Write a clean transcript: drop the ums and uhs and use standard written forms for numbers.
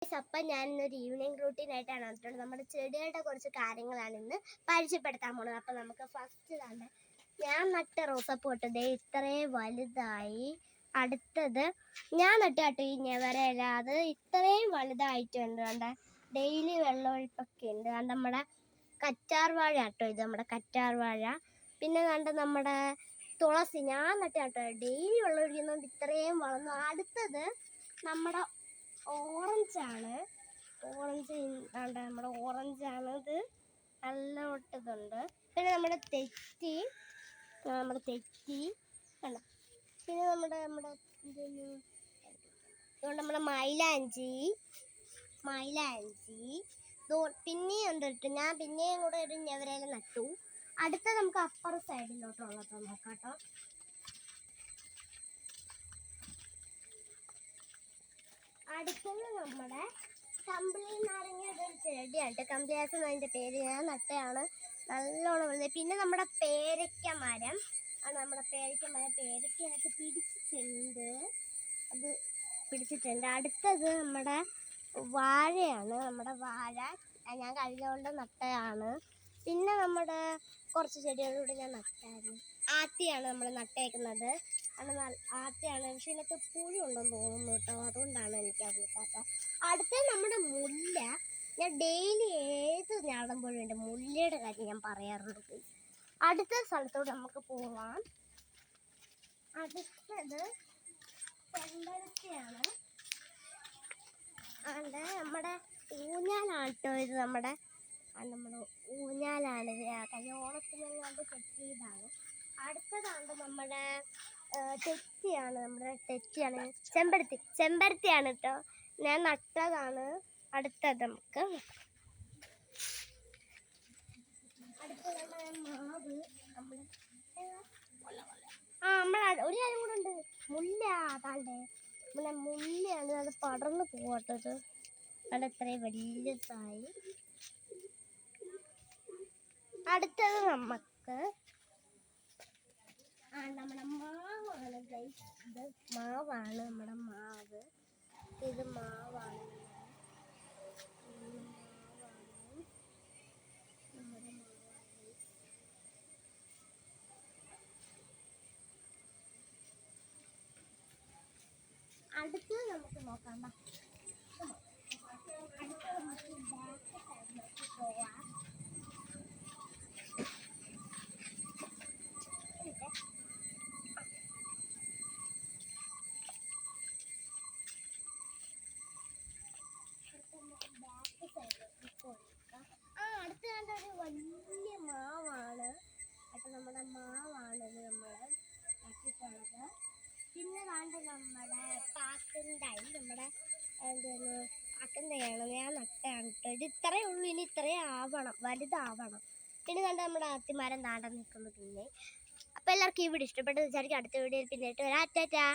അപ്പം ഞാനിന്നൊരു ഈവനിങ് റൂട്ടീനായിട്ടാണ് വന്നിട്ടുള്ളത്. നമ്മുടെ ചെടികളുടെ കുറച്ച് കാര്യങ്ങളാണ് ഇന്ന് പരിചയപ്പെടുത്താൻ പോകുന്നത്. അപ്പം നമുക്ക് ഫസ്റ്റ് തന്നെ ഞാൻ നട്ട റോസപ്പൂട്ട് ദേ ഇത്രയും വലുതായി. അടുത്തത് ഞാൻ നട്ട കേട്ടോ ഈ ഞവരയില, അത് ഇത്രയും വലുതായിട്ടുണ്ട്. കണ്ട ഡെയിലി വെള്ളമൊഴിപ്പൊക്കെ ഉണ്ട്. കണ്ട നമ്മുടെ കറ്റാർ വാഴ കേട്ടോ, ഇത് നമ്മുടെ കറ്റാർ വാഴ. പിന്നെ കണ്ട നമ്മുടെ തുളസി ഞാൻ നട്ട കേട്ടോ, ഡെയിലി വെള്ളം ഒഴിക്കുന്നതുകൊണ്ട് ഇത്രയും വളർന്നു. അടുത്തത് നമ്മുടെ ഓറഞ്ചാണ്. ഓറഞ്ച് നമ്മുടെ ഓറഞ്ചാണ്, ഇത് നല്ല ഒട്ടതുണ്ട്. പിന്നെ നമ്മുടെ തെറ്റി കണ്ടോ. പിന്നെ നമ്മുടെ മൈലാഞ്ചി പിന്നെയും ഉണ്ട് കേട്ടോ. ഞാൻ പിന്നെയും കൂടെ ഒരു ഞവരയില നട്ടു. അടുത്ത നമുക്ക് അപ്പർ സൈഡിലോട്ടുള്ളത് നോക്കാം കേട്ടോ. അടുത്തത് നമ്മുടെ കമ്പിളി നാരങ്ങയുടെ ഒരു ചെടിയാണ്. കമ്പിളിയാസം അതിൻ്റെ പേര്, ഞാൻ നട്ടയാണ്, നല്ലോണം വലുത്. പിന്നെ നമ്മുടെ പേരയ്ക്ക മരം ആണ്. നമ്മുടെ പേരയ്ക്ക മരം പേരയ്ക്കായിട്ട് പിടിച്ചിട്ടുണ്ട്. അടുത്തത് നമ്മുടെ വാഴയാണ്. നമ്മുടെ വാഴ ഞാൻ കഴിഞ്ഞുകൊണ്ട് നട്ടയാണ്. പിന്നെ നമ്മുടെ കുറച്ച് ചെടികളിലൂടെ ഞാൻ നട്ടായിരുന്നു. ആത്തിയാണ് നമ്മൾ നട്ടേക്കുന്നത്. ആത്തിയാണ്, പക്ഷെ ഇതിനകത്ത് പുഴു ഉണ്ടെന്ന് തോന്നുന്നു കേട്ടോ, അതുകൊണ്ടാണ് എനിക്ക് അറിയാത്ത. അടുത്ത നമ്മുടെ മുല്ല. ഞാൻ ഡെയിലി ഏത് ഞാടുമ്പോഴും എൻ്റെ മുല്ലയുടെ കാര്യം ഞാൻ പറയാറുണ്ട്. അടുത്ത സ്ഥലത്തോട് നമുക്ക് പോവാം. അടുത്തത് ചെമ്പരത്തിയാണ്. നമ്മുടെ ഊഞ്ഞാലാട്ടോ ഇത്, നമ്മുടെ ഊഞ്ഞാലാണ്. കഴിഞ്ഞ ഓണത്തിന് കണ്ട് കെട്ടിയതാണ്. അടുത്തതാണ് നമ്മുടെ തെറ്റിയാണ്. ചെമ്പരത്തിയാണ് കേട്ടോ, ഞാൻ നട്ടതാണ്. അടുത്തത് നമുക്ക് മാവ്. ഒരു കാര്യം കൂടെ ഉണ്ട്, മുല്ല. അതാണ്ടേ നമ്മുടെ മുല്ലയാണ്, അത് പടർന്ന് പോകട്ടത്. അത് ഇത്രയും വലുതായി. അടുത്തത് നമുക്ക് നമ്മുടെ മാവാണ്. ഇത് മാവാണ്, നമ്മുടെ മാവ്. ഇത് മാവാണ്. അടുത്തത് നമുക്ക് നോക്കാം. അടുത്തത് നമുക്ക് ബാക്ക് സൈഡിലേക്ക് പോവാം. അടുത്ത കണ്ട ഒരു വലിയ മാവാണ്. നമ്മുടെ മാവാണിത് നമ്മൾ നട്ടിട്ടുള്ളത്. പിന്നെ കണ്ട നമ്മുടെ പാക്കന്തായി, നമ്മുടെ പാക്കന്തയാണ്, ഞാൻ നട്ടാണ് കേട്ടോ. ഇത് ഇത്രയേ ഉള്ളൂ, ഇനി ഇത്രയും ആവണം, വലുതാവണം. പിന്നെ കണ്ട നമ്മുടെ ആത്തിമരം നാടൻ നിൽക്കുന്നു. പിന്നെ അപ്പോൾ എല്ലാവർക്കും ഈ വീഡിയോ ഇഷ്ടപ്പെട്ടെന്ന് വിചാരിക്കും. അടുത്ത വീഡിയോയിൽ പിന്നെ വരാം. ടാറ്റാ.